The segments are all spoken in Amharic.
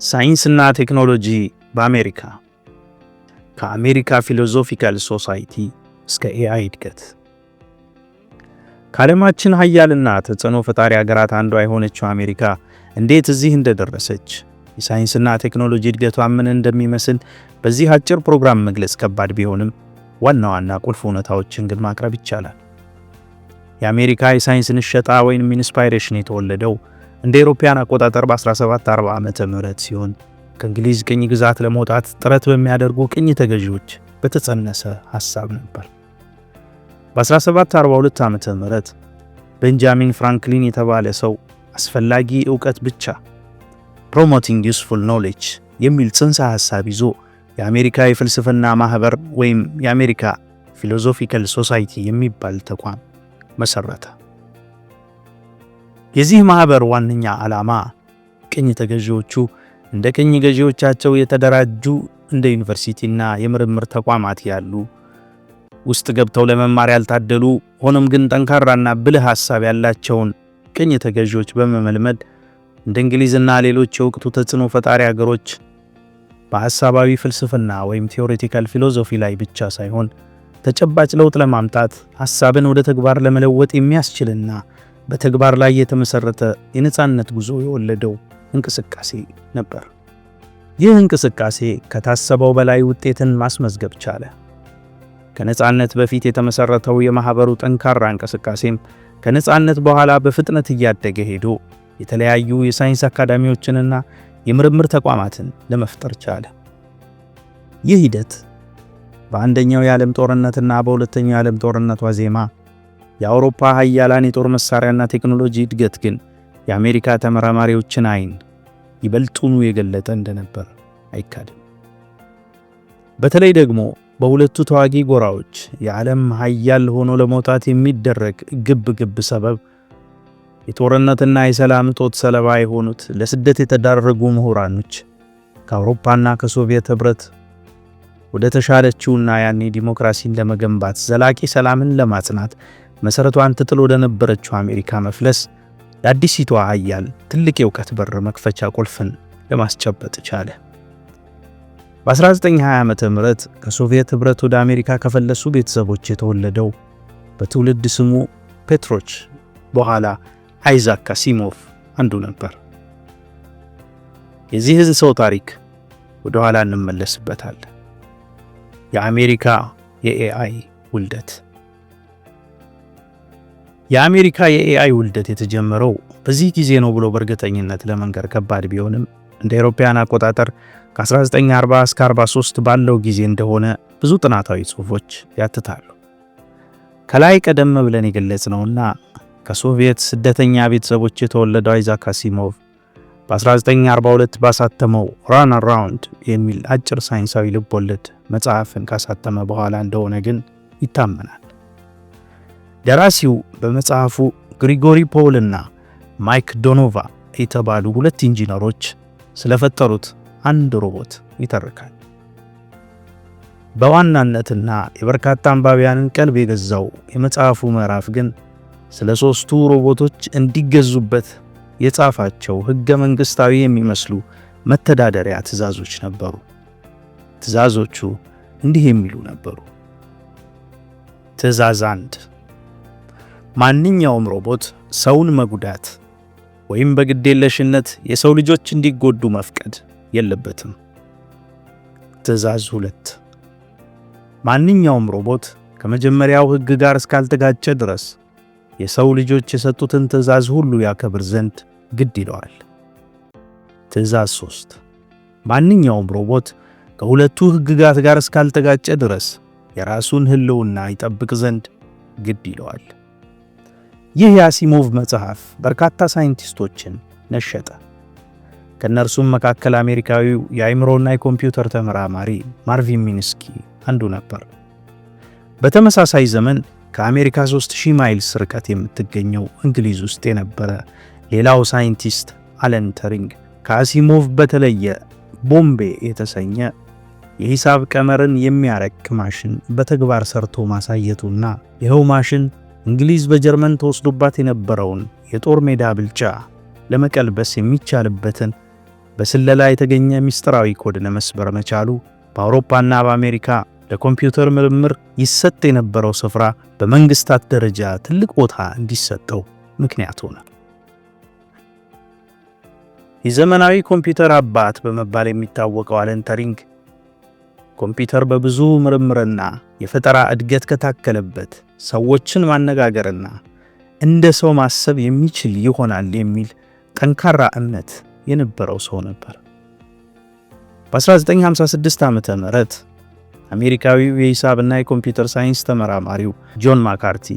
ሳይንስና ቴክኖሎጂ በአሜሪካ ከአሜሪካ ፊሎሶፊካል ሶሳይቲ እስከ ኤአይ እድገት። ከዓለማችን ሀያልና ተጽዕኖ ፈጣሪ ሀገራት አንዷ የሆነችው አሜሪካ እንዴት እዚህ እንደደረሰች፣ የሳይንስና ቴክኖሎጂ እድገቷ ምን እንደሚመስል በዚህ አጭር ፕሮግራም መግለጽ ከባድ ቢሆንም ዋና ዋና ቁልፍ እውነታዎችን ግን ማቅረብ ይቻላል። የአሜሪካ የሳይንስ ንሸጣ ወይም ኢንስፓይሬሽን የተወለደው እንደ አውሮፓውያን አቆጣጠር በ1740 ዓመተ ምህረት ሲሆን ከእንግሊዝ ቅኝ ግዛት ለመውጣት ጥረት በሚያደርጉ ቅኝ ተገዢዎች በተጸነሰ ሐሳብ ነበር። በ1742 ዓመተ ምህረት ቤንጃሚን ፍራንክሊን የተባለ ሰው አስፈላጊ ዕውቀት ብቻ promoting useful knowledge የሚል ጽንሰ ሐሳብ ይዞ የአሜሪካ የፍልስፍና ማህበር ወይም የአሜሪካ ፊሎሶፊካል ሶሳይቲ የሚባል ተቋም መሰረተ። የዚህ ማህበር ዋነኛ ዓላማ ቅኝ ተገዢዎቹ እንደ ቅኝ ገዢዎቻቸው የተደራጁ እንደ ዩኒቨርሲቲና የምርምር ተቋማት ያሉ ውስጥ ገብተው ለመማር ያልታደሉ ሆኖም ግን ጠንካራና ብልህ ሐሳብ ያላቸውን ቅኝ ተገዢዎች በመመልመድ እንደ እንግሊዝና ሌሎች የወቅቱ ተጽዕኖ ፈጣሪ ሀገሮች በሐሳባዊ ፍልስፍና ወይም ቲዮሬቲካል ፊሎሶፊ ላይ ብቻ ሳይሆን ተጨባጭ ለውጥ ለማምጣት ሐሳብን ወደ ተግባር ለመለወጥ የሚያስችልና በተግባር ላይ የተመሰረተ የነጻነት ጉዞ የወለደው እንቅስቃሴ ነበር። ይህ እንቅስቃሴ ከታሰበው በላይ ውጤትን ማስመዝገብ ቻለ። ከነጻነት በፊት የተመሰረተው የማህበሩ ጠንካራ እንቅስቃሴም ከነጻነት በኋላ በፍጥነት እያደገ ሄዶ የተለያዩ የሳይንስ አካዳሚዎችንና የምርምር ተቋማትን ለመፍጠር ቻለ። ይህ ሂደት በአንደኛው የዓለም ጦርነትና በሁለተኛው የዓለም ጦርነት ዋዜማ የአውሮፓ ሀያላን የጦር መሳሪያና ቴክኖሎጂ እድገት ግን የአሜሪካ ተመራማሪዎችን አይን ይበልጡኑ የገለጠ እንደነበር አይካድም። በተለይ ደግሞ በሁለቱ ተዋጊ ጎራዎች የዓለም ሀያል ሆኖ ለመውጣት የሚደረግ ግብ ሰበብ የጦርነትና የሰላም እጦት ሰለባ የሆኑት ለስደት የተዳረጉ ምሁራኖች ከአውሮፓና ከሶቪየት ህብረት ወደ ተሻለችውና ያኔ ዲሞክራሲን ለመገንባት ዘላቂ ሰላምን ለማጽናት መሰረቷን ትጥል ወደ ነበረችው አሜሪካ መፍለስ ለአዲሲቷ ሀያል ትልቅ የእውቀት በር መክፈቻ ቁልፍን ለማስጨበጥ ቻለ። በ1920 ዓመተ ምህረት ከሶቪየት ህብረት ወደ አሜሪካ ከፈለሱ ቤተሰቦች የተወለደው በትውልድ ስሙ ፔትሮች በኋላ አይዛክ አሲሞቭ አንዱ ነበር። የዚህ ሰው ታሪክ ወደ ኋላ እንመለስበታለን። የአሜሪካ የኤአይ ውልደት። የአሜሪካ የኤአይ ውልደት የተጀመረው በዚህ ጊዜ ነው ብሎ በእርግጠኝነት ለመንገር ከባድ ቢሆንም እንደ አውሮፓውያን አቆጣጠር ከ1940 እስከ 43 ባለው ጊዜ እንደሆነ ብዙ ጥናታዊ ጽሑፎች ያትታሉ። ከላይ ቀደም ብለን የገለጽነውና ከሶቪየት ስደተኛ ቤተሰቦች የተወለደው አይዛክ አሲሞቭ በ1942 ባሳተመው ራን አራውንድ የሚል አጭር ሳይንሳዊ ልቦለድ መጽሐፍን ካሳተመ በኋላ እንደሆነ ግን ይታመናል። ደራሲው በመጽሐፉ ግሪጎሪ ፖል እና ማይክ ዶኖቫ የተባሉ ሁለት ኢንጂነሮች ስለፈጠሩት አንድ ሮቦት ይተርካል። በዋናነትና የበርካታ አንባቢያንን ቀልብ የገዛው የመጽሐፉ ምዕራፍ ግን ስለ ሶስቱ ሮቦቶች እንዲገዙበት የጻፋቸው ሕገ መንግስታዊ የሚመስሉ መተዳደሪያ ትዕዛዞች ነበሩ። ትዕዛዞቹ እንዲህ የሚሉ ነበሩ። ትዕዛዝ 1: ማንኛውም ሮቦት ሰውን መጉዳት ወይም በግዴለሽነት የሰው ልጆች እንዲጎዱ መፍቀድ የለበትም። ትዕዛዝ 2: ማንኛውም ሮቦት ከመጀመሪያው ሕግ ጋር እስካልተጋጨ ድረስ የሰው ልጆች የሰጡትን ትዕዛዝ ሁሉ ያከብር ዘንድ ግድ ይለዋል። ትዕዛዝ 3: ማንኛውም ሮቦት ከሁለቱ ሕግጋት ጋር እስካልተጋጨ ድረስ የራሱን ህልውና ይጠብቅ ዘንድ ግድ ይለዋል። ይህ የአሲሞቭ መጽሐፍ በርካታ ሳይንቲስቶችን ነሸጠ። ከነርሱም መካከል አሜሪካዊው የአእምሮና የኮምፒውተር ተመራማሪ ማርቪን ሚንስኪ አንዱ ነበር። በተመሳሳይ ዘመን ከአሜሪካ 3000 ማይልስ ርቀት የምትገኘው እንግሊዝ ውስጥ የነበረ ሌላው ሳይንቲስት አለን ተሪንግ ከአሲሞቭ በተለየ ቦምቤ የተሰኘ የሂሳብ ቀመርን የሚያረቅ ማሽን በተግባር ሰርቶ ማሳየቱና ይኸው ማሽን እንግሊዝ በጀርመን ተወስዶባት የነበረውን የጦር ሜዳ ብልጫ ለመቀልበስ የሚቻልበትን በስለላ የተገኘ ሚስጥራዊ ኮድ ለመስበር መቻሉ በአውሮፓና በአሜሪካ ለኮምፒውተር ምርምር ይሰጥ የነበረው ስፍራ በመንግስታት ደረጃ ትልቅ ቦታ እንዲሰጠው ምክንያት ሆነ። የዘመናዊ ኮምፒውተር አባት በመባል የሚታወቀው አለን ተሪንግ ኮምፒውተር በብዙ ምርምርና የፈጠራ እድገት ከታከለበት ሰዎችን ማነጋገርና እንደ ሰው ማሰብ የሚችል ይሆናል የሚል ጠንካራ እምነት የነበረው ሰው ነበር። በ1956 ዓመተ ምህረት አሜሪካዊው የሂሳብና የኮምፒውተር ሳይንስ ተመራማሪው ጆን ማካርቲ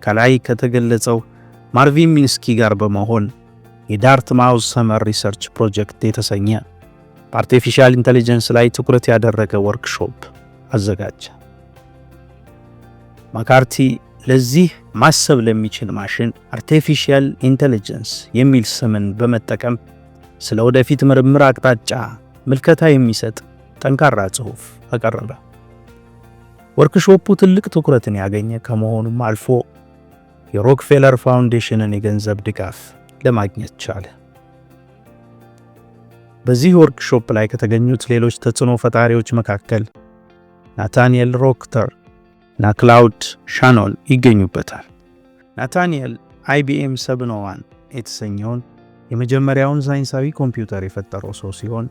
ከላይ ከተገለጸው ማርቪን ሚንስኪ ጋር በመሆን የዳርትማውዝ ሰመር ሪሰርች ፕሮጀክት የተሰኘ በአርቲፊሻል ኢንተለጀንስ ላይ ትኩረት ያደረገ ወርክሾፕ አዘጋጀ። ማካርቲ ለዚህ ማሰብ ለሚችል ማሽን አርቲፊሻል ኢንተለጀንስ የሚል ስምን በመጠቀም ስለ ወደፊት ምርምር አቅጣጫ ምልከታ የሚሰጥ ጠንካራ ጽሑፍ አቀረበ። ወርክሾፑ ትልቅ ትኩረትን ያገኘ ከመሆኑም አልፎ የሮክፌለር ፋውንዴሽንን የገንዘብ ድጋፍ ለማግኘት ቻለ። በዚህ ወርክሾፕ ላይ ከተገኙት ሌሎች ተጽዕኖ ፈጣሪዎች መካከል ናታንኤል ሮክተር እና ክላውድ ሻኖን ይገኙበታል። ናታንኤል IBM 701 የተሰኘውን የመጀመሪያውን ሳይንሳዊ ኮምፒውተር የፈጠረው ሰው ሲሆን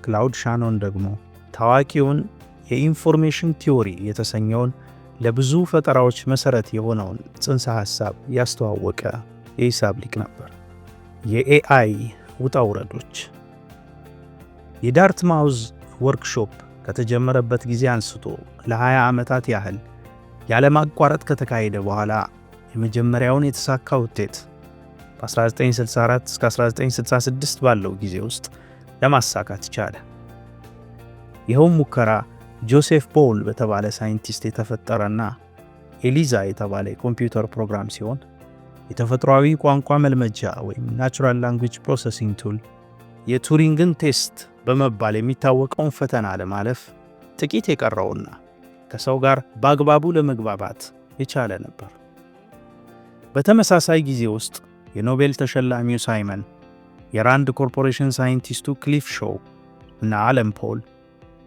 ክላውድ ሻኖን ደግሞ ታዋቂውን የኢንፎርሜሽን ቲዮሪ የተሰኘውን ለብዙ ፈጠራዎች መሰረት የሆነውን ጽንሰ ሐሳብ ያስተዋወቀ የሂሳብ ሊቅ ነበር። የኤአይ ውጣ ውረዶች የዳርትማውዝ ወርክሾፕ ከተጀመረበት ጊዜ አንስቶ ለ20 ዓመታት ያህል ያለማቋረጥ ከተካሄደ በኋላ የመጀመሪያውን የተሳካ ውጤት በ1964 እስከ 1966 ባለው ጊዜ ውስጥ ለማሳካት ቻለ። ይኸውም ሙከራ ጆሴፍ ቦል በተባለ ሳይንቲስት የተፈጠረና ኤሊዛ የተባለ የኮምፒውተር ፕሮግራም ሲሆን የተፈጥሯዊ ቋንቋ መልመጃ ወይም ናቹራል ላንጉዌጅ ፕሮሰሲንግ ቱል የቱሪንግን ቴስት በመባል የሚታወቀውን ፈተና ለማለፍ ጥቂት የቀረውና ከሰው ጋር በአግባቡ ለመግባባት የቻለ ነበር። በተመሳሳይ ጊዜ ውስጥ የኖቤል ተሸላሚው ሳይመን፣ የራንድ ኮርፖሬሽን ሳይንቲስቱ ክሊፍ ሾው እና አለን ፖል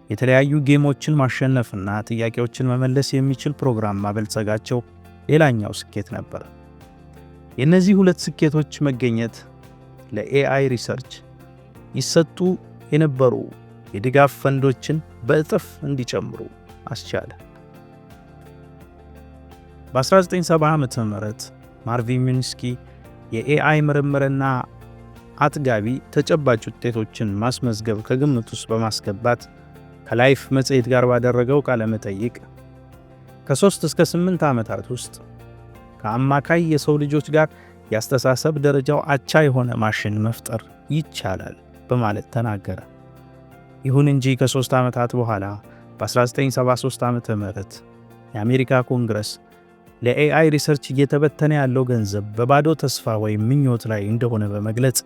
የተለያዩ ጌሞችን ማሸነፍና ጥያቄዎችን መመለስ የሚችል ፕሮግራም ማበልጸጋቸው ሌላኛው ስኬት ነበር። የእነዚህ ሁለት ስኬቶች መገኘት ለኤአይ ሪሰርች ይሰጡ የነበሩ የድጋፍ ፈንዶችን በእጥፍ እንዲጨምሩ አስቻለ። በ1970 ዓመተ ምህረት ማርቪን ሚንስኪ የኤአይ ምርምርና አጥጋቢ ተጨባጭ ውጤቶችን ማስመዝገብ ከግምት ውስጥ በማስገባት ከላይፍ መጽሔት ጋር ባደረገው ቃለ መጠይቅ ከ3 እስከ 8 ዓመታት ውስጥ ከአማካይ የሰው ልጆች ጋር ያስተሳሰብ ደረጃው አቻ የሆነ ማሽን መፍጠር ይቻላል በማለት ተናገረ። ይሁን እንጂ ከ3 ዓመታት በኋላ በ1973 ዓመተ ምህረት የአሜሪካ ኮንግረስ ለኤአይ ሪሰርች እየተበተነ ያለው ገንዘብ በባዶ ተስፋ ወይም ምኞት ላይ እንደሆነ በመግለጽ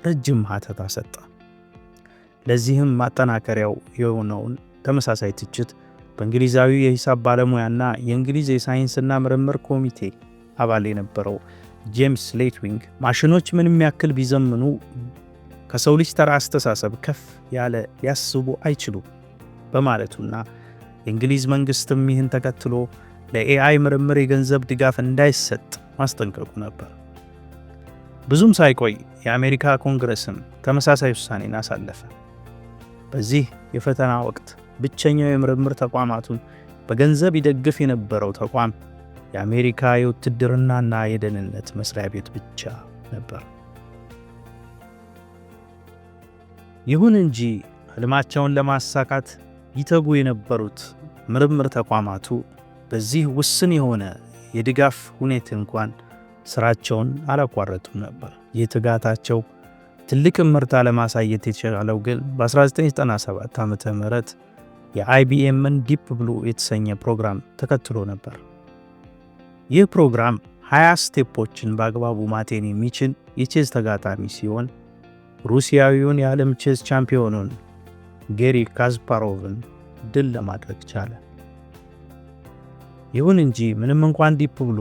ረጅም ሀተታ ሰጠ። ለዚህም ማጠናከሪያው የሆነውን ተመሳሳይ ትችት በእንግሊዛዊ የሂሳብ ባለሙያና የእንግሊዝ የሳይንስና ምርምር ኮሚቴ አባል የነበረው ጄምስ ሌትዊንግ ማሽኖች ምንም ያክል ቢዘምኑ ከሰው ልጅ ተራ አስተሳሰብ ከፍ ያለ ሊያስቡ አይችሉም በማለቱና የእንግሊዝ መንግስትም ይህን ተከትሎ ለኤአይ ምርምር የገንዘብ ድጋፍ እንዳይሰጥ ማስጠንቀቁ ነበር። ብዙም ሳይቆይ የአሜሪካ ኮንግረስም ተመሳሳይ ውሳኔን አሳለፈ። በዚህ የፈተና ወቅት ብቸኛው የምርምር ተቋማቱን በገንዘብ ይደግፍ የነበረው ተቋም የአሜሪካ የውትድርናና የደህንነት መስሪያ ቤት ብቻ ነበር። ይሁን እንጂ ህልማቸውን ለማሳካት ይተጉ የነበሩት ምርምር ተቋማቱ በዚህ ውስን የሆነ የድጋፍ ሁኔታ እንኳን ስራቸውን አላቋረጡም ነበር። የትጋታቸው ትልቅ ምርታ ለማሳየት የቻለው ግን በ1997 ዓመተ ምህረት የአይቢኤምን ዲፕ ብሉ የተሰኘ ፕሮግራም ተከትሎ ነበር። ይህ ፕሮግራም 20 ስቴፖችን በአግባቡ ማጤን የሚችል የቼዝ ተጋጣሚ ሲሆን ሩሲያዊውን የዓለም ቼዝ ቻምፒዮኑን ጌሪ ካስፓሮቭን ድል ለማድረግ ቻለ። ይሁን እንጂ ምንም እንኳን ዲፕ ብሉ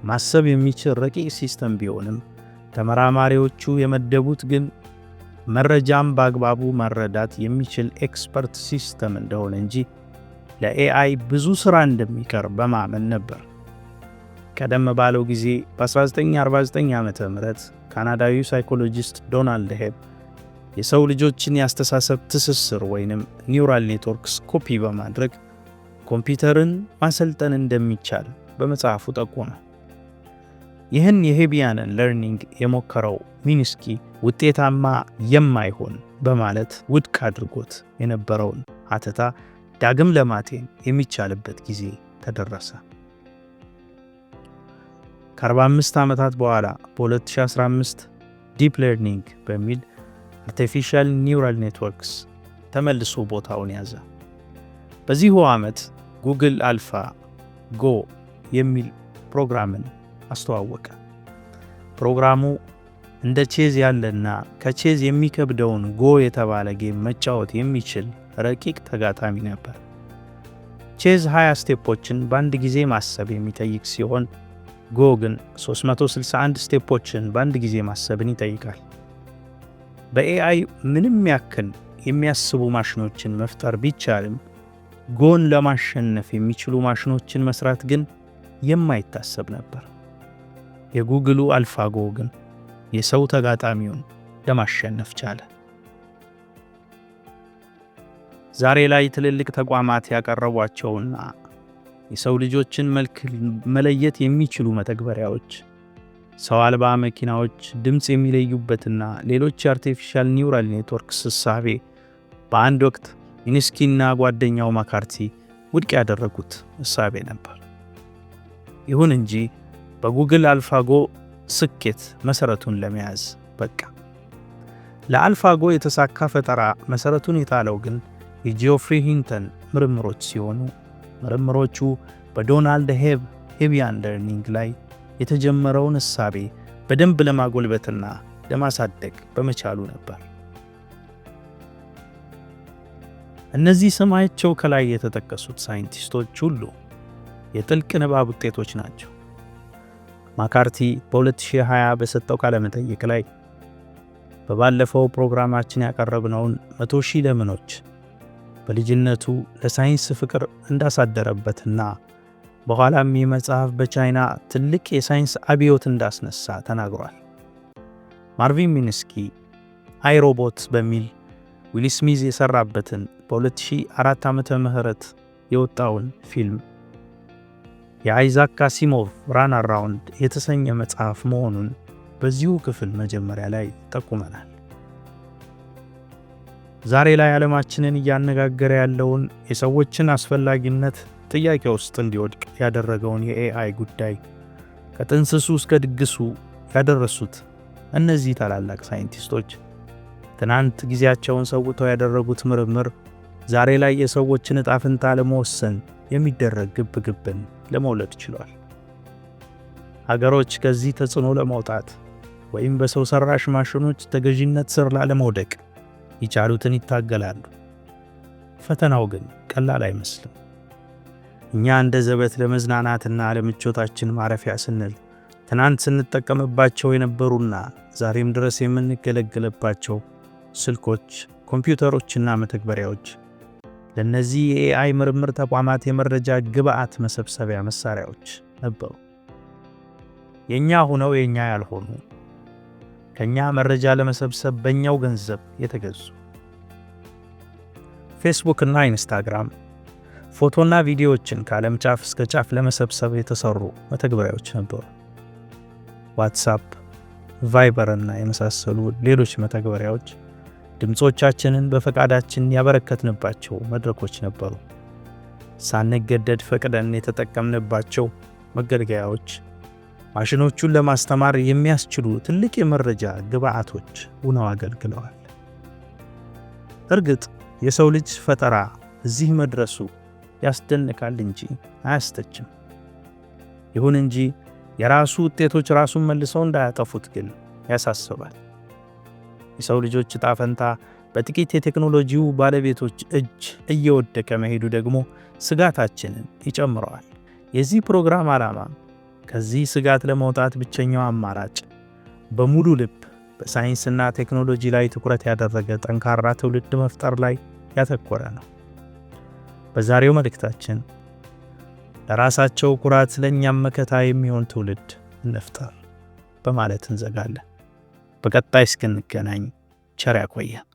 ማሰብ የሚችል ረቂቅ ሲስተም ቢሆንም ተመራማሪዎቹ የመደቡት ግን መረጃም በአግባቡ መረዳት የሚችል ኤክስፐርት ሲስተም እንደሆነ እንጂ ለኤአይ ብዙ ሥራ እንደሚቀር በማመን ነበር። ቀደም ባለው ጊዜ በ1949 ዓመተ ምህረት ካናዳዊው ሳይኮሎጂስት ዶናልድ ሄብ የሰው ልጆችን የአስተሳሰብ ትስስር ወይንም ኒውራል ኔትወርክስ ኮፒ በማድረግ ኮምፒውተርን ማሰልጠን እንደሚቻል በመጽሐፉ ጠቆመ። ይህን የሄቢያንን ለርኒንግ የሞከረው ሚንስኪ ውጤታማ የማይሆን በማለት ውድቅ አድርጎት የነበረውን ሐተታ ዳግም ለማጤን የሚቻልበት ጊዜ ተደረሰ። ከ45 ዓመታት በኋላ በ2015 ዲፕ ለርኒንግ በሚል አርቲፊሻል ኒውራል ኔትወርክስ ተመልሶ ቦታውን ያዘ። በዚሁ ዓመት ጉግል አልፋ ጎ የሚል ፕሮግራምን አስተዋወቀ። ፕሮግራሙ እንደ ቼዝ ያለና ከቼዝ የሚከብደውን ጎ የተባለ ጌም መጫወት የሚችል ረቂቅ ተጋጣሚ ነበር። ቼዝ 20 ስቴፖችን በአንድ ጊዜ ማሰብ የሚጠይቅ ሲሆን ጎ ግን 361 ስቴፖችን በአንድ ጊዜ ማሰብን ይጠይቃል። በኤአይ ምንም ያክል የሚያስቡ ማሽኖችን መፍጠር ቢቻልም ጎን ለማሸነፍ የሚችሉ ማሽኖችን መስራት ግን የማይታሰብ ነበር። የጉግሉ አልፋጎ ግን የሰው ተጋጣሚውን ለማሸነፍ ቻለ። ዛሬ ላይ ትልልቅ ተቋማት ያቀረቧቸውና የሰው ልጆችን መልክ መለየት የሚችሉ መተግበሪያዎች፣ ሰው አልባ መኪናዎች፣ ድምፅ የሚለዩበትና ሌሎች የአርቲፊሻል ኒውራል ኔትወርክስ እሳቤ በአንድ ወቅት ሚንስኪና ጓደኛው ማካርቲ ውድቅ ያደረጉት እሳቤ ነበር። ይሁን እንጂ በጉግል አልፋጎ ስኬት መሰረቱን ለመያዝ በቃ። ለአልፋጎ የተሳካ ፈጠራ መሰረቱን የጣለው ግን የጂኦፍሪ ሂንተን ምርምሮች ሲሆኑ ምርምሮቹ በዶናልድ ሄቢያን ለርኒንግ ላይ የተጀመረውን እሳቤ በደንብ ለማጎልበትና ለማሳደግ በመቻሉ ነበር። እነዚህ ስማቸው ከላይ የተጠቀሱት ሳይንቲስቶች ሁሉ የጥልቅ ንባብ ውጤቶች ናቸው። ማካርቲ በ2020 በሰጠው ቃለ መጠይቅ ላይ በባለፈው ፕሮግራማችን ያቀረብነውን 100,000 ለምኖች በልጅነቱ ለሳይንስ ፍቅር እንዳሳደረበትና በኋላም የመጽሐፍ በቻይና ትልቅ የሳይንስ አብዮት እንዳስነሳ ተናግሯል። ማርቪን ሚንስኪ አይሮቦት በሚል ዊል ስሚዝ የሰራበትን በ2004 ዓመተ ምህረት የወጣውን ፊልም የአይዛክ አሲሞቭ ራን አራውንድ የተሰኘ መጽሐፍ መሆኑን በዚሁ ክፍል መጀመሪያ ላይ ጠቁመናል። ዛሬ ላይ ዓለማችንን እያነጋገረ ያለውን የሰዎችን አስፈላጊነት ጥያቄ ውስጥ እንዲወድቅ ያደረገውን የኤአይ ጉዳይ ከጥንስሱ እስከ ድግሱ ያደረሱት እነዚህ ታላላቅ ሳይንቲስቶች ትናንት ጊዜያቸውን ሰውተው ያደረጉት ምርምር ዛሬ ላይ የሰዎችን ዕጣ ፈንታ ለመወሰን የሚደረግ ግብግብን ለመውለድ ችሏል። ሀገሮች ከዚህ ተጽዕኖ ለመውጣት ወይም በሰው ሰራሽ ማሽኖች ተገዥነት ስር ላለመውደቅ ይቻሉትን ይታገላሉ። ፈተናው ግን ቀላል አይመስልም። እኛ እንደ ዘበት ለመዝናናትና ለምቾታችን ማረፊያ ስንል ትናንት ስንጠቀምባቸው የነበሩና ዛሬም ድረስ የምንገለገልባቸው ስልኮች፣ ኮምፒውተሮችና መተግበሪያዎች ለነዚህ የኤአይ ምርምር ተቋማት የመረጃ ግብዓት መሰብሰቢያ መሳሪያዎች ነበሩ። የኛ ሆነው የኛ ያልሆኑ ከኛ መረጃ ለመሰብሰብ በእኛው ገንዘብ የተገዙ ፌስቡክ እና ኢንስታግራም ፎቶና ቪዲዮዎችን ከዓለም ጫፍ እስከ ጫፍ ለመሰብሰብ የተሰሩ መተግበሪያዎች ነበሩ። ዋትስአፕ፣ ቫይበር እና የመሳሰሉ ሌሎች መተግበሪያዎች ድምጾቻችንን በፈቃዳችን ያበረከትንባቸው መድረኮች ነበሩ። ሳንገደድ ፈቅደን የተጠቀምንባቸው መገልገያዎች ማሽኖቹን ለማስተማር የሚያስችሉ ትልቅ የመረጃ ግብዓቶች ሆነው አገልግለዋል። እርግጥ የሰው ልጅ ፈጠራ እዚህ መድረሱ ያስደንቃል እንጂ አያስተችም። ይሁን እንጂ የራሱ ውጤቶች ራሱን መልሰው እንዳያጠፉት ግን ያሳስባል። የሰው ልጆች ዕጣ ፈንታ በጥቂት የቴክኖሎጂው ባለቤቶች እጅ እየወደቀ መሄዱ ደግሞ ስጋታችንን ይጨምረዋል። የዚህ ፕሮግራም ዓላማ ከዚህ ስጋት ለመውጣት ብቸኛው አማራጭ በሙሉ ልብ በሳይንስና ቴክኖሎጂ ላይ ትኩረት ያደረገ ጠንካራ ትውልድ መፍጠር ላይ ያተኮረ ነው። በዛሬው መልእክታችን ለራሳቸው ኩራት ለኛም መከታ የሚሆን ትውልድ እንፍጠር በማለት እንዘጋለን። በቀጣይ እስክንገናኝ ቸር ያቆየን።